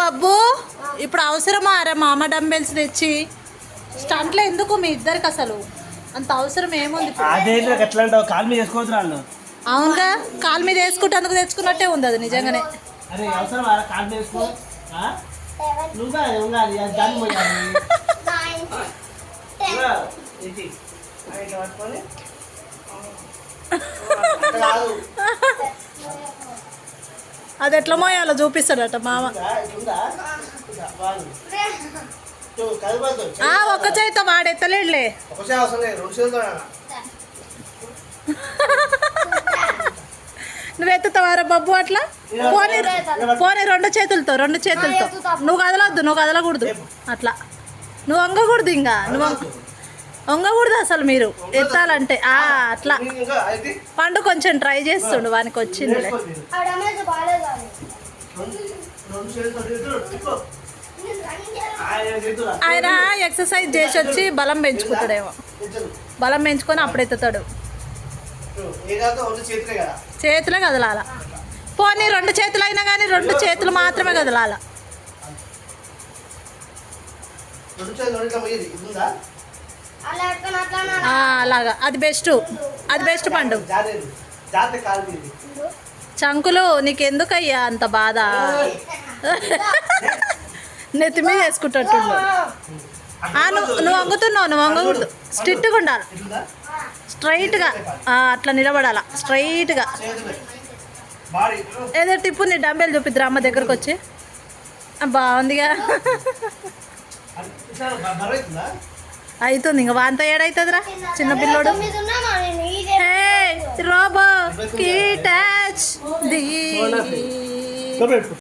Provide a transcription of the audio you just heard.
బబ్బు ఇప్పుడు అవసరమా అరే మామ డంబెల్స్ తెచ్చి స్టంట్లో ఎందుకు మీ ఇద్దరికి అసలు అంత అవసరం ఏముంది? అవునుగా కాలు మీద వేసుకుంటే అందుకు తెచ్చుకున్నట్టే ఉంది అది నిజంగానే. అది ఎట్లా మోయాలో చూపిస్తాడట మామ. ఒక్క చేయితో వాడెత్తలేడులే. నువ్వు ఎత్తుతావారా బబ్బు అట్లా? పోనీ పోనీ రెండు చేతులతో నువ్వు కదలొద్దు, నువ్వు కదలకూడదు అట్లా. నువ్వు వంగకూడదు, ఇంకా నువ్వు వంగకూడదు అసలు. మీరు ఎత్తాలంటే అట్లా. పండు కొంచెం ట్రై చేస్తుండు, వానికి వచ్చింది. ఆయన ఎక్సర్సైజ్ చేసి వచ్చి బలం పెంచుకుంటాడేమో. బలం పెంచుకొని అప్పుడు ఎత్తుతాడు. చేతులే కదలాల. పోనీ రెండు చేతులు అయినా కానీ రెండు చేతులు మాత్రమే కదలాల. అలాగా అది బెస్ట్, అది బెస్ట్ పండు. చంకులు నీకెందుకయ్యా అంత బాధ? నెత్తి మీద వేసుకుంటట్టుండు. నువ్వు వంగుతున్నావు, నువ్వు వంగకూడదు. స్ట్రిక్ట్గా ఉండాలి, స్ట్రైట్గా అట్లా నిలబడాలా, స్ట్రైట్గా. ఏదో టిప్పు నీ డంబెల్ చూపిద్దురా అమ్మ దగ్గరకు వచ్చి. బాగుందిగా అవుతుంది. ఇంకా వాంత ఏడవుతుందిరా చిన్నపిల్లోడు. రోబో కీ టచ్ ది